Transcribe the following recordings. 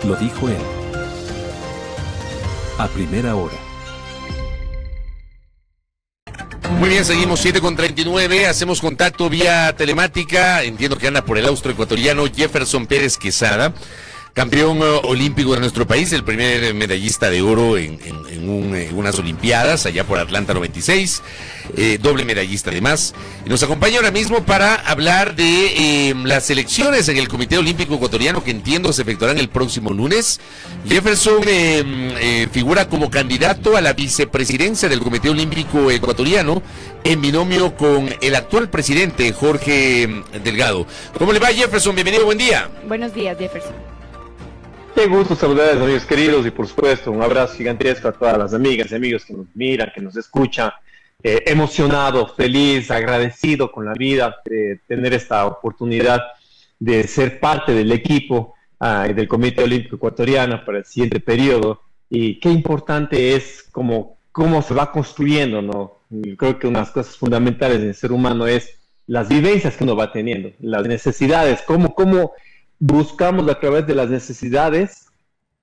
Lo dijo él. A primera hora. Muy bien, seguimos 7:39, hacemos contacto vía telemática, entiendo que anda por el austroecuatoriano Jefferson Pérez Quesada, campeón olímpico de nuestro país, el primer medallista de oro en unas olimpiadas, allá por Atlanta 96, doble medallista además, y nos acompaña ahora mismo para hablar de las elecciones en el Comité Olímpico Ecuatoriano, que entiendo se efectuarán el próximo lunes. Jefferson figura como candidato a la vicepresidencia del Comité Olímpico Ecuatoriano, en binomio con el actual presidente, Jorge Delgado. ¿Cómo le va, Jefferson? Bienvenido, buen día. Buenos días, Jefferson. Qué gusto saludarles, amigos queridos, y por supuesto un abrazo gigantesco a todas las amigas y amigos que nos miran, que nos escuchan. Emocionado, feliz, agradecido con la vida de tener esta oportunidad de ser parte del equipo del Comité Olímpico Ecuatoriano para el siguiente periodo. Y qué importante es cómo se va construyendo, ¿no? Y creo que una de las cosas fundamentales del ser humano es las vivencias que uno va teniendo, las necesidades, cómo buscamos a través de las necesidades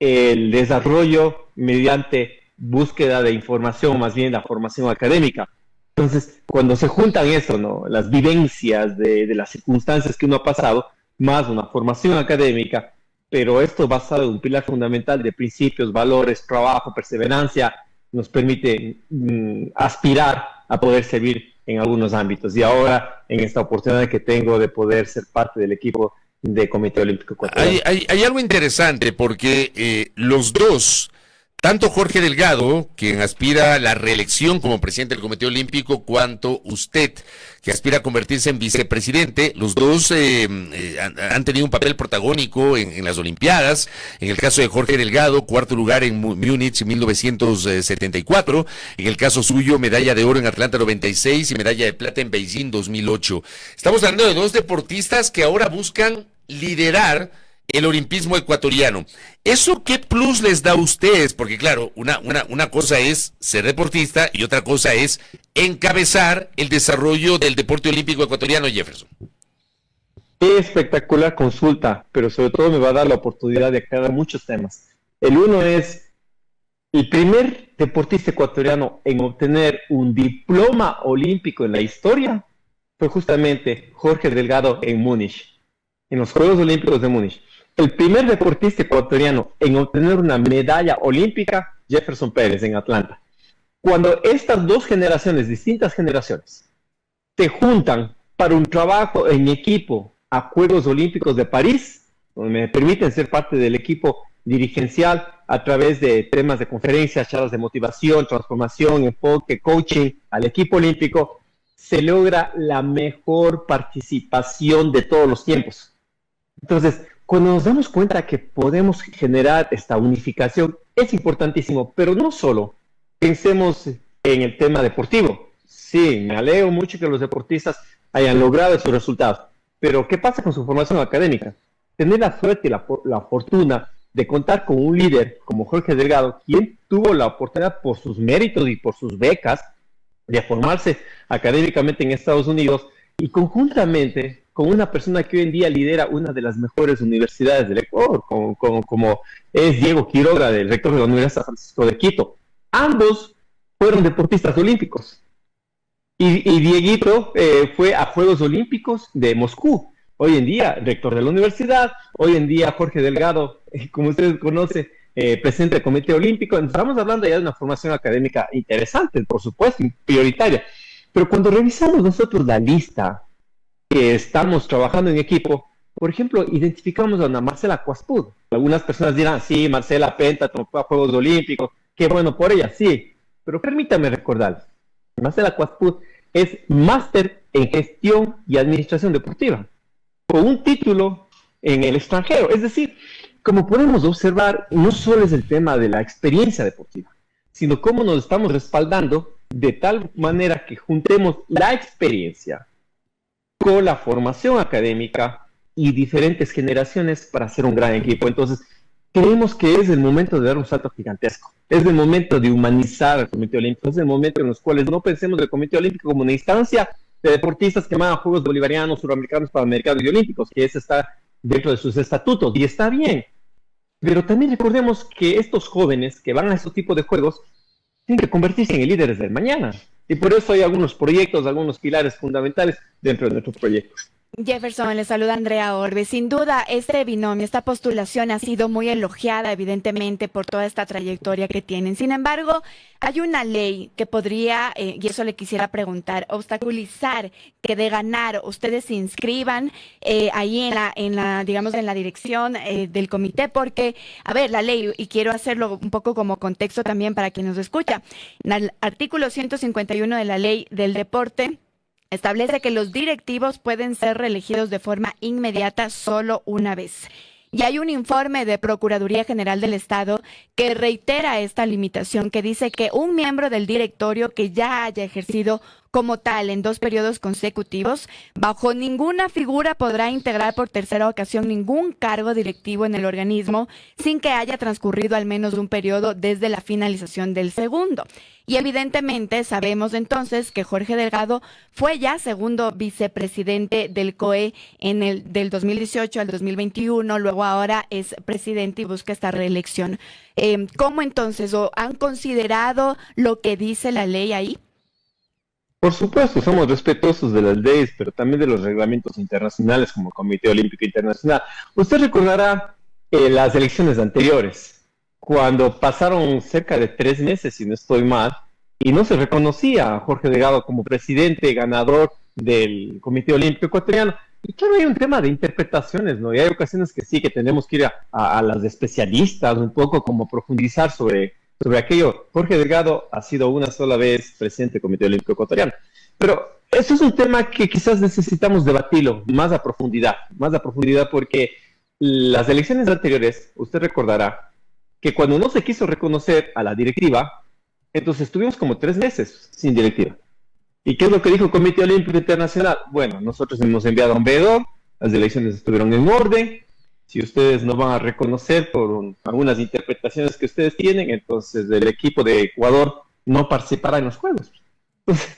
el desarrollo mediante búsqueda de información, más bien la formación académica. Entonces, cuando se juntan eso, ¿no? Las vivencias de las circunstancias que uno ha pasado, más una formación académica, pero esto basado en un pilar fundamental de principios, valores, trabajo, perseverancia, nos permite aspirar a poder servir en algunos ámbitos. Y ahora, en esta oportunidad que tengo de poder ser parte del equipo de Comité Olímpico Ecuatoriano. Hay algo interesante porque los dos, tanto Jorge Delgado, quien aspira a la reelección como presidente del Comité Olímpico, cuanto usted, que aspira a convertirse en vicepresidente, los dos han tenido un papel protagónico en las Olimpiadas. En el caso de Jorge Delgado, cuarto lugar en Múnich en 1974. En el caso suyo, medalla de oro en Atlanta 96 y medalla de plata en Beijing 2008. Estamos hablando de dos deportistas que ahora buscan liderar el olimpismo ecuatoriano. ¿Eso qué plus les da a ustedes? Porque claro, una cosa es ser deportista y otra cosa es encabezar el desarrollo del deporte olímpico ecuatoriano, Jefferson. Qué espectacular consulta, pero sobre todo me va a dar la oportunidad de aclarar muchos temas. El uno es, el primer deportista ecuatoriano en obtener un diploma olímpico en la historia fue justamente Jorge Delgado en Múnich, en los Juegos Olímpicos de Múnich. El primer deportista ecuatoriano en obtener una medalla olímpica, Jefferson Pérez, en Atlanta. Cuando estas dos generaciones, distintas generaciones, se juntan para un trabajo en equipo a Juegos Olímpicos de París, donde me permiten ser parte del equipo dirigencial a través de temas de conferencias, charlas de motivación, transformación, enfoque, coaching al equipo olímpico, se logra la mejor participación de todos los tiempos. Entonces, cuando nos damos cuenta que podemos generar esta unificación, es importantísimo, pero no solo pensemos en el tema deportivo. Sí, me alegro mucho que los deportistas hayan logrado esos resultados, pero ¿qué pasa con su formación académica? Tener la suerte y la fortuna de contar con un líder como Jorge Delgado, quien tuvo la oportunidad por sus méritos y por sus becas de formarse académicamente en Estados Unidos y conjuntamente con una persona que hoy en día lidera una de las mejores universidades del Ecuador, como es Diego Quiroga, el rector de la Universidad San Francisco de Quito. Ambos fueron deportistas olímpicos. Y Dieguito fue a Juegos Olímpicos de Moscú. Hoy en día, rector de la universidad, hoy en día Jorge Delgado, como ustedes conocen, presidente del Comité Olímpico. Estamos hablando ya de una formación académica interesante, por supuesto, prioritaria. Pero cuando revisamos nosotros la lista que estamos trabajando en equipo, por ejemplo, identificamos a una Marcela Cuaspud. Algunas personas dirán, sí, Marcela Penta fue a Juegos Olímpicos, qué bueno por ella, sí. Pero permítame recordarles, Marcela Cuaspud es máster en gestión y administración deportiva, con un título en el extranjero. Es decir, como podemos observar, no solo es el tema de la experiencia deportiva, sino cómo nos estamos respaldando de tal manera que juntemos la experiencia con la formación académica y diferentes generaciones para hacer un gran equipo. Entonces, creemos que es el momento de dar un salto gigantesco. Es el momento de humanizar el Comité Olímpico. Es el momento en los cuales no pensemos del Comité Olímpico como una instancia de deportistas que van a Juegos Bolivarianos, Suramericanos, Panamericanos y Olímpicos, que ese está dentro de sus estatutos, y está bien. Pero también recordemos que estos jóvenes que van a estos tipos de juegos tienen que convertirse en líderes del mañana. Y por eso hay algunos proyectos, algunos pilares fundamentales dentro de nuestros proyectos. Jefferson, le saluda Andrea Orbe. Sin duda, este binomio, esta postulación ha sido muy elogiada, evidentemente, por toda esta trayectoria que tienen. Sin embargo, hay una ley que podría, y eso le quisiera preguntar, obstaculizar que de ganar ustedes se inscriban ahí digamos, en la dirección del comité, porque, a ver, la ley, y quiero hacerlo un poco como contexto también para quien nos escucha, en el artículo 151 de la ley del deporte, establece que los directivos pueden ser reelegidos de forma inmediata solo una vez. Y hay un informe de Procuraduría General del Estado que reitera esta limitación, que dice que un miembro del directorio que ya haya ejercido como tal en 2 periodos consecutivos, bajo ninguna figura podrá integrar por tercera ocasión ningún cargo directivo en el organismo sin que haya transcurrido al menos un periodo desde la finalización del segundo. Y evidentemente sabemos entonces que Jorge Delgado fue ya segundo vicepresidente del COE del 2018 al 2021, luego ahora es presidente y busca esta reelección. ¿Cómo entonces, o han considerado lo que dice la ley ahí? Por supuesto, somos respetuosos de las leyes, pero también de los reglamentos internacionales como el Comité Olímpico Internacional. Usted recordará las elecciones anteriores, cuando pasaron cerca de 3 meses, si no estoy mal, y no se reconocía a Jorge Delgado como presidente ganador del Comité Olímpico Ecuatoriano. Y claro, hay un tema de interpretaciones, ¿no? Y hay ocasiones que sí, que tenemos que ir a las especialistas, un poco como profundizar sobre aquello. Jorge Delgado ha sido una sola vez presidente del Comité Olímpico Ecuatoriano. Pero eso es un tema que quizás necesitamos debatirlo más a profundidad porque las elecciones anteriores, usted recordará, que cuando no se quiso reconocer a la directiva, entonces estuvimos como 3 meses sin directiva. ¿Y qué es lo que dijo el Comité Olímpico Internacional? Bueno, nosotros hemos enviado a un veedor, las elecciones estuvieron en orden, si ustedes no van a reconocer por algunas interpretaciones que ustedes tienen, entonces el equipo de Ecuador no participará en los Juegos. Entonces,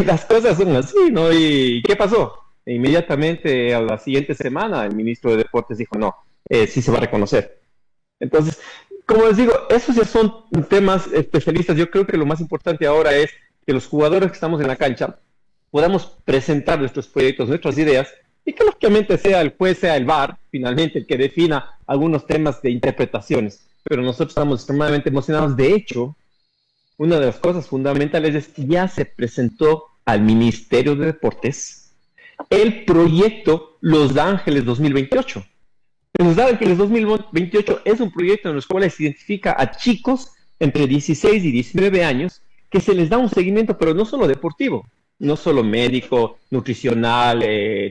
las cosas son así, ¿no? ¿Y qué pasó? Inmediatamente a la siguiente semana el ministro de Deportes dijo, no, sí se va a reconocer. Entonces, como les digo, esos ya son temas especialistas. Yo creo que lo más importante ahora es que los jugadores que estamos en la cancha podamos presentar nuestros proyectos, nuestras ideas, y que lógicamente sea el juez, sea el VAR, finalmente el que defina algunos temas de interpretaciones. Pero nosotros estamos extremadamente emocionados. De hecho, una de las cosas fundamentales es que ya se presentó al Ministerio de Deportes el proyecto Los Ángeles 2028. Los Ángeles 2028 es un proyecto en el cual se identifica a chicos entre 16 y 19 años que se les da un seguimiento, pero no solo deportivo, no solo médico, nutricional,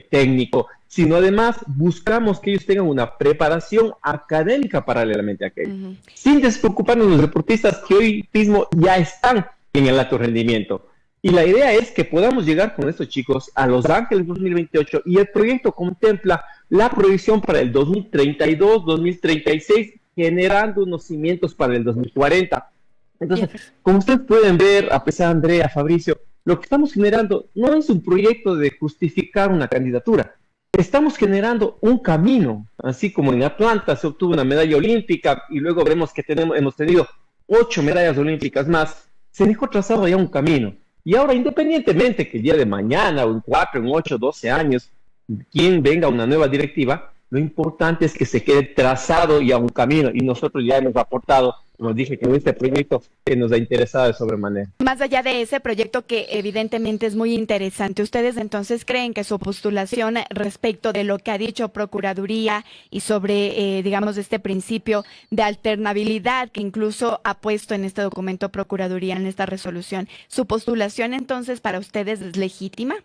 técnico, sino además buscamos que ellos tengan una preparación académica paralelamente a aquello, sin despreocuparnos de los deportistas que hoy mismo ya están en el alto rendimiento. Y la idea es que podamos llegar con estos chicos a Los Ángeles 2028 y el proyecto contempla la proyección para el 2032, 2036, generando unos cimientos para el 2040. Entonces, como ustedes pueden ver, a pesar de Andrea, Fabricio, lo que estamos generando no es un proyecto de justificar una candidatura. Estamos generando un camino, así como en Atlanta se obtuvo una medalla olímpica y luego vemos que hemos tenido 8 medallas olímpicas más, se dejó trazado ya un camino. Y ahora, independientemente que el día de mañana, o en 4, en 8, 12 años, quien venga una nueva directiva, lo importante es que se quede trazado ya un camino. Y nosotros ya hemos aportado, como dije, que este proyecto que nos ha interesado de sobremanera. Más allá de ese proyecto que evidentemente es muy interesante, ¿ustedes entonces creen que su postulación respecto de lo que ha dicho Procuraduría y sobre, digamos, este principio de alternabilidad que incluso ha puesto en este documento Procuraduría, en esta resolución, su postulación entonces para ustedes es legítima?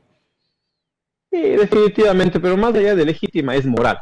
Sí, definitivamente, pero más allá de legítima es moral.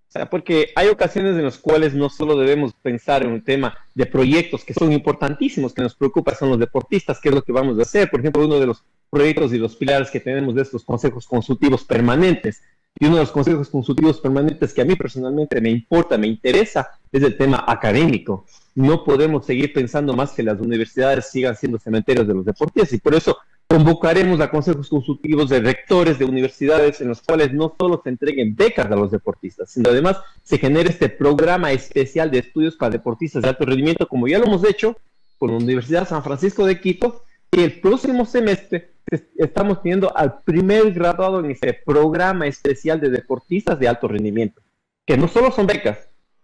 O sea, porque hay ocasiones en las cuales no solo debemos pensar en un tema de proyectos que son importantísimos, que nos preocupa son los deportistas, qué es lo que vamos a hacer. Por ejemplo, uno de los proyectos y los pilares que tenemos de estos consejos consultivos permanentes, y uno de los consejos consultivos permanentes que a mí personalmente me importa, me interesa, es el tema académico. No podemos seguir pensando más que las universidades sigan siendo cementerios de los deportistas, y por eso Convocaremos a consejos consultivos de rectores de universidades en los cuales no solo se entreguen becas a los deportistas, sino además se genere este programa especial de estudios para deportistas de alto rendimiento, como ya lo hemos hecho con la Universidad San Francisco de Quito, y el próximo semestre estamos teniendo al primer graduado en ese programa especial de deportistas de alto rendimiento, que no solo son becas,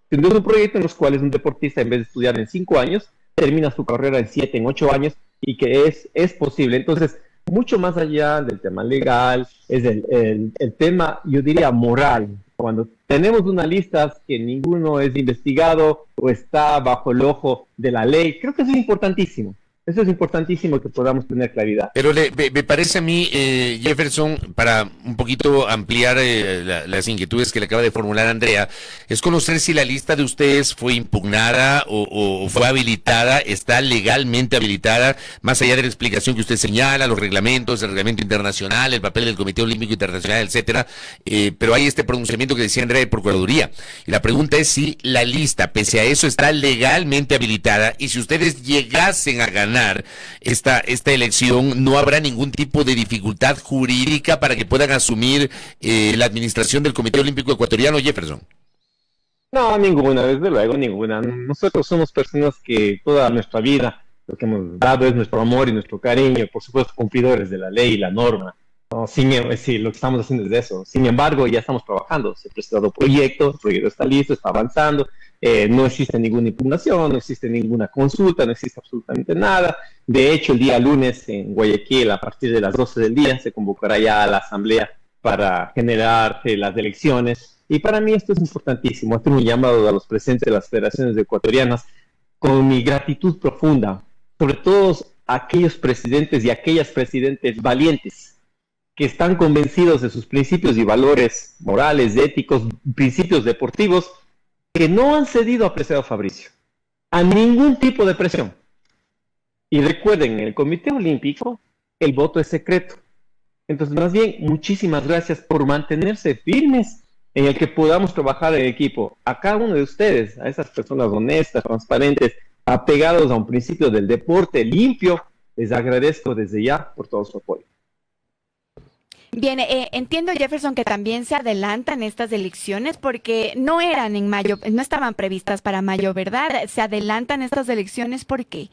sino es un proyecto en los cuales un deportista, en vez de estudiar en 5 años, termina su carrera en 7, en 8 años, y que es posible. Entonces, mucho más allá del tema legal, es el tema, yo diría, moral. Cuando tenemos una lista que ninguno es investigado o está bajo el ojo de la ley, creo que eso es importantísimo. Eso es importantísimo que podamos tener claridad. Pero me parece a mí, Jefferson, para un poquito ampliar las inquietudes que le acaba de formular Andrea, es conocer si la lista de ustedes fue impugnada o fue habilitada, está legalmente habilitada, más allá de la explicación que usted señala, los reglamentos, el reglamento internacional, el papel del Comité Olímpico Internacional, etcétera, pero hay este pronunciamiento que decía Andrea de Procuraduría. Y la pregunta es si la lista, pese a eso, está legalmente habilitada y si ustedes llegasen a ganar esta elección, no habrá ningún tipo de dificultad jurídica para que puedan asumir la administración del Comité Olímpico Ecuatoriano, Jefferson. No, ninguna, desde luego ninguna. Nosotros somos personas que toda nuestra vida lo que hemos dado es nuestro amor y nuestro cariño, por supuesto cumplidores de la ley y la norma. No, sí, lo que estamos haciendo es eso. Sin embargo, ya estamos trabajando. Se ha presentado proyecto, el proyecto está listo, está avanzando. No existe ninguna impugnación, no existe ninguna consulta, no existe absolutamente nada. De hecho, el día lunes en Guayaquil, a partir de las 12 del día, se convocará ya a la asamblea para generar las elecciones. Y para mí esto es importantísimo. Esto es un llamado a los presidentes de las federaciones ecuatorianas con mi gratitud profunda, sobre todo a aquellos presidentes y aquellas presidentes valientes que están convencidos de sus principios y valores morales, éticos, principios deportivos, que no han cedido, apreciado Fabricio, a ningún tipo de presión. Y recuerden, en el Comité Olímpico, el voto es secreto. Entonces, más bien, muchísimas gracias por mantenerse firmes en el que podamos trabajar en equipo. A cada uno de ustedes, a esas personas honestas, transparentes, apegados a un principio del deporte limpio, les agradezco desde ya por todo su apoyo. Bien, entiendo, Jefferson, que también se adelantan estas elecciones porque no eran en mayo, no estaban previstas para mayo, ¿verdad? Se adelantan estas elecciones, ¿por qué?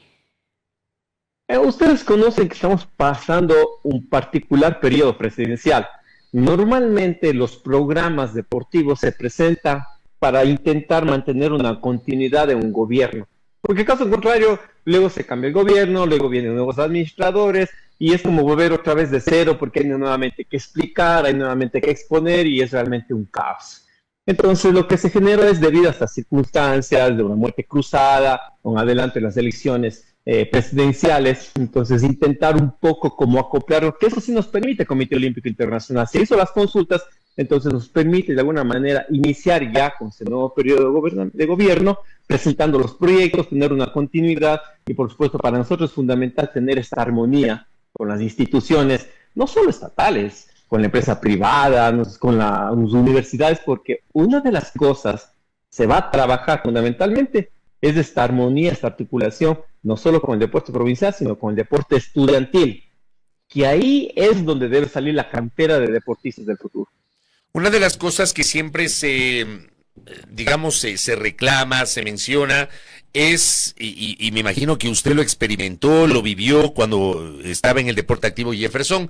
Ustedes conocen que estamos pasando un particular periodo presidencial. Normalmente los programas deportivos se presentan para intentar mantener una continuidad de un gobierno. Porque caso contrario, luego se cambia el gobierno, luego vienen nuevos administradores, y es como volver otra vez de cero porque hay nuevamente que explicar, hay nuevamente que exponer y es realmente un caos. Entonces lo que se genera es debido a estas circunstancias de una muerte cruzada, con adelante las elecciones presidenciales, entonces intentar un poco como acoplar, que eso sí nos permite el Comité Olímpico Internacional. Se hizo las consultas, entonces nos permite de alguna manera iniciar ya con ese nuevo periodo de gobierno, presentando los proyectos, tener una continuidad y por supuesto para nosotros es fundamental tener esta armonía con las instituciones, no solo estatales, con la empresa privada, con las universidades, porque una de las cosas se va a trabajar fundamentalmente es esta armonía, esta articulación, no solo con el deporte provincial, sino con el deporte estudiantil, que ahí es donde debe salir la cantera de deportistas del futuro. Una de las cosas que siempre se reclama, se menciona, es, y me imagino que usted lo experimentó, lo vivió cuando estaba en el deporte activo, Jefferson,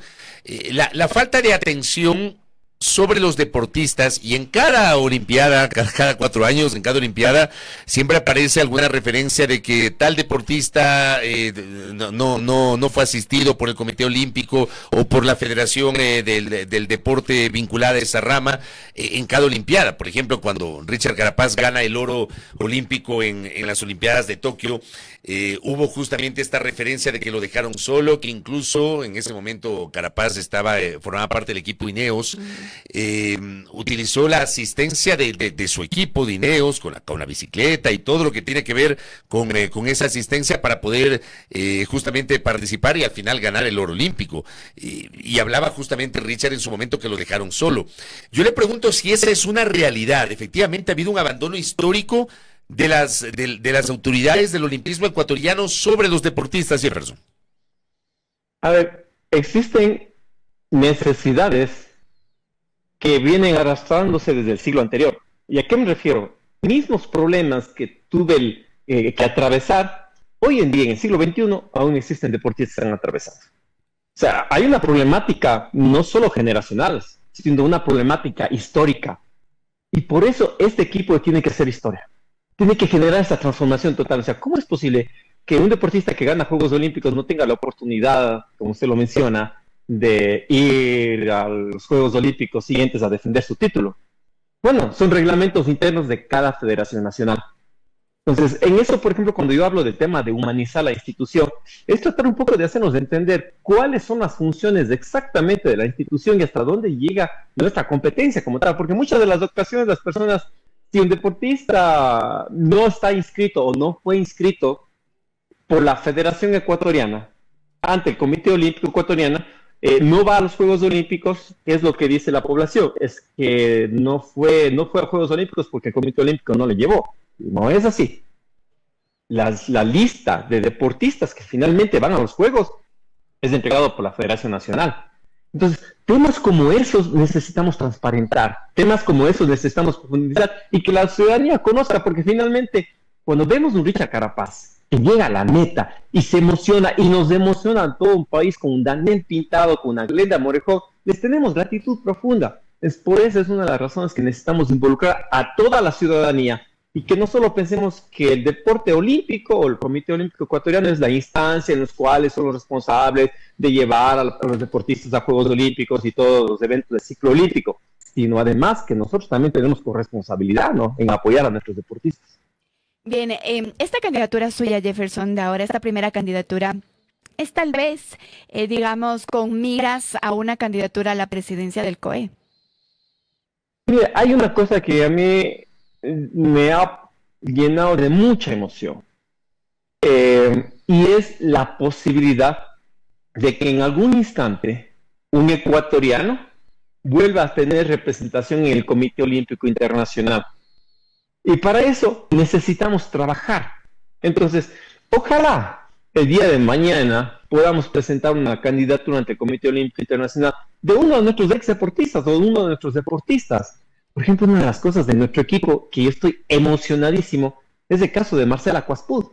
la falta de atención sobre los deportistas, y en cada olimpiada, cada 4 años, en cada olimpiada, siempre aparece alguna referencia de que tal deportista no fue asistido por el Comité Olímpico o por la Federación del Deporte vinculada a esa rama en cada olimpiada. Por ejemplo, cuando Richard Carapaz gana el oro olímpico en las Olimpiadas de Tokio, hubo justamente esta referencia de que lo dejaron solo, que incluso en ese momento Carapaz formaba parte del equipo Ineos. Utilizó la asistencia de su equipo de Ineos con la bicicleta y todo lo que tiene que ver con esa asistencia para poder justamente participar y al final ganar el oro olímpico. Y hablaba justamente Richard en su momento que lo dejaron solo. Yo le pregunto si esa es una realidad. Efectivamente ha habido un abandono histórico de las autoridades del olimpismo ecuatoriano sobre los deportistas, Jefferson. A ver, existen necesidades que vienen arrastrándose desde el siglo anterior. ¿Y a qué me refiero? Mismos problemas que tuve que atravesar, hoy en día, en el siglo XXI, aún existen deportistas que están atravesando. O sea, hay una problemática no solo generacional, sino una problemática histórica. Y por eso este equipo tiene que hacer historia. Tiene que generar esa transformación total. O sea, ¿cómo es posible que un deportista que gana Juegos Olímpicos no tenga la oportunidad, como usted lo menciona, de ir a los Juegos Olímpicos siguientes a defender su título? Bueno, son reglamentos internos de cada federación nacional. Entonces, en eso, por ejemplo, cuando yo hablo del tema de humanizar la institución, es tratar un poco de hacernos entender cuáles son las funciones exactamente de la institución y hasta dónde llega nuestra competencia como tal, porque muchas de las ocasiones las personas, si un deportista no está inscrito o no fue inscrito por la Federación Ecuatoriana ante el Comité Olímpico Ecuatoriano, no va a los Juegos Olímpicos. ¿Qué es lo que dice la población? Es que no fue a Juegos Olímpicos porque el Comité Olímpico no le llevó. No es así. La lista de deportistas que finalmente van a los Juegos es entregado por la Federación Nacional. Entonces, temas como esos necesitamos transparentar, temas como esos necesitamos profundizar y que la ciudadanía conozca, porque finalmente, cuando vemos un Richard Carapaz que llega a la meta y se emociona, y nos emociona a todo un país con un Daniel Pintado, con una Glenda Morejón, les tenemos gratitud profunda. Por eso es una de las razones que necesitamos involucrar a toda la ciudadanía, y que no solo pensemos que el deporte olímpico o el Comité Olímpico Ecuatoriano es la instancia en los cuales son los responsables de llevar a los deportistas a Juegos Olímpicos y todos los eventos del ciclo olímpico, sino además que nosotros también tenemos corresponsabilidad, ¿no?, en apoyar a nuestros deportistas. Bien, esta candidatura suya, Jefferson, de ahora, esta primera candidatura, es tal vez, digamos, con miras a una candidatura a la presidencia del COE. Mira, hay una cosa que a mí me ha llenado de mucha emoción, y es la posibilidad de que en algún instante un ecuatoriano vuelva a tener representación en el Comité Olímpico Internacional. Y para eso necesitamos trabajar. Entonces, ojalá el día de mañana podamos presentar una candidatura ante el Comité Olímpico Internacional de uno de nuestros ex deportistas o de uno de nuestros deportistas. Por ejemplo, una de las cosas de nuestro equipo que yo estoy emocionadísimo es el caso de Marcela Cuaspud.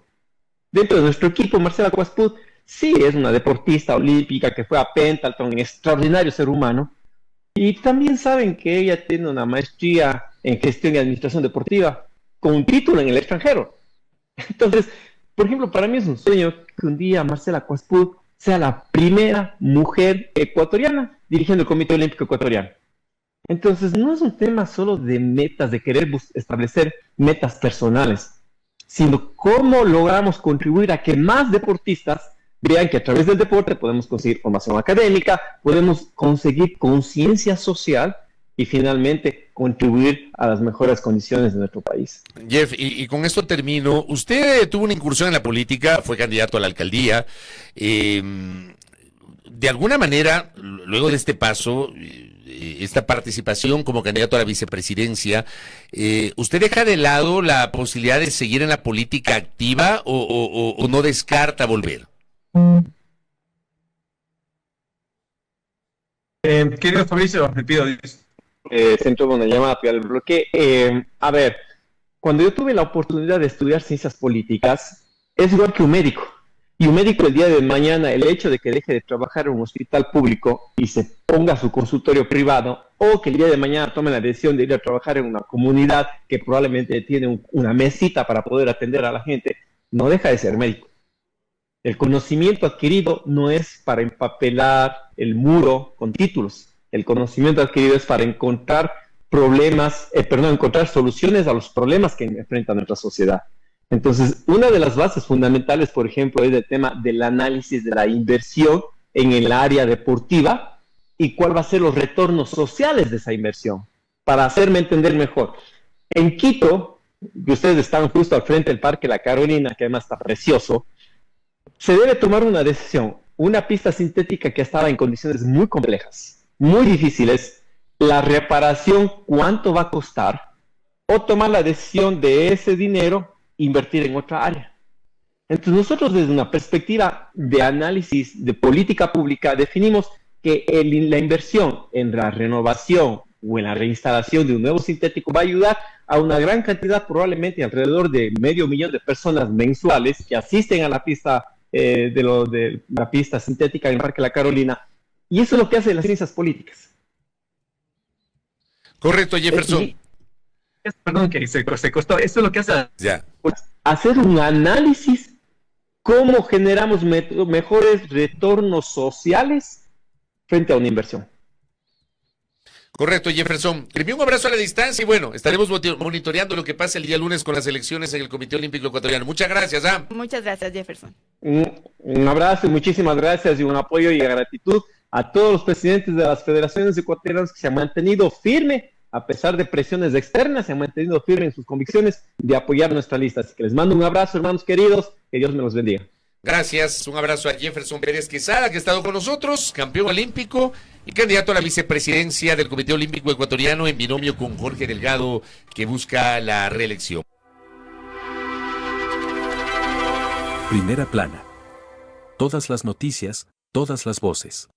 Dentro de nuestro equipo, Marcela Cuaspud sí es una deportista olímpica que fue a Pendleton, un extraordinario ser humano. Y también saben que ella tiene una maestría en gestión y administración deportiva con un título en el extranjero. Entonces, por ejemplo, para mí es un sueño que un día Marcela Cuaspud sea la primera mujer ecuatoriana dirigiendo el Comité Olímpico Ecuatoriano. Entonces, no es un tema solo de metas, de querer establecer metas personales, sino cómo logramos contribuir a que más deportistas vean que a través del deporte podemos conseguir formación académica, podemos conseguir conciencia social y finalmente contribuir a las mejores condiciones de nuestro país. Jeff, y con esto termino. Usted tuvo una incursión en la política, fue candidato a la alcaldía. De alguna manera, luego de este paso, esta participación como candidato a la vicepresidencia, ¿usted deja de lado la posibilidad de seguir en la política activa o no descarta volver? Querido Fabricio, me pido Centro de una llamada al bloque. A ver, cuando yo tuve la oportunidad de estudiar ciencias políticas, es igual que un médico. Y un médico el día de mañana, el hecho de que deje de trabajar en un hospital público y se ponga a su consultorio privado, o que el día de mañana tome la decisión de ir a trabajar en una comunidad que probablemente tiene una mesita para poder atender a la gente, no deja de ser médico. El conocimiento adquirido no es para empapelar el muro con títulos. El conocimiento adquirido es para encontrar encontrar soluciones a los problemas que enfrenta nuestra sociedad. Entonces, una de las bases fundamentales, por ejemplo, es el tema del análisis de la inversión en el área deportiva y cuál va a ser los retornos sociales de esa inversión, para hacerme entender mejor. En Quito, que ustedes están justo al frente del Parque La Carolina, que además está precioso, se debe tomar una decisión, una pista sintética que estaba en condiciones muy complejas, muy difíciles, la reparación, cuánto va a costar, o tomar la decisión de ese dinero, invertir en otra área. Entonces nosotros desde una perspectiva de análisis de política pública definimos que la inversión en la renovación o en la reinstalación de un nuevo sintético va a ayudar a una gran cantidad, probablemente alrededor de 500,000 de personas mensuales que asisten a la pista de la pista sintética en el Parque La Carolina. Y eso es lo que hacen las ciencias políticas. Correcto, Jefferson. Perdón que se costó. Eso es lo que hace. Ya. Pues, hacer un análisis cómo generamos mejores retornos sociales frente a una inversión. Correcto, Jefferson. Le envío un abrazo a la distancia y bueno, estaremos monitoreando lo que pasa el día lunes con las elecciones en el Comité Olímpico Ecuatoriano. Muchas gracias, ¿ah? Muchas gracias, Jefferson. Un abrazo y muchísimas gracias y un apoyo y gratitud a todos los presidentes de las federaciones ecuatorianas que se han mantenido firme, a pesar de presiones externas, se han mantenido firme en sus convicciones de apoyar nuestra lista. Así que les mando un abrazo, hermanos queridos, que Dios me los bendiga. Gracias, un abrazo a Jefferson Pérez Quesada, que ha estado con nosotros, campeón olímpico y candidato a la vicepresidencia del Comité Olímpico Ecuatoriano en binomio con Jorge Delgado, que busca la reelección. Primera plana. Todas las noticias, todas las voces.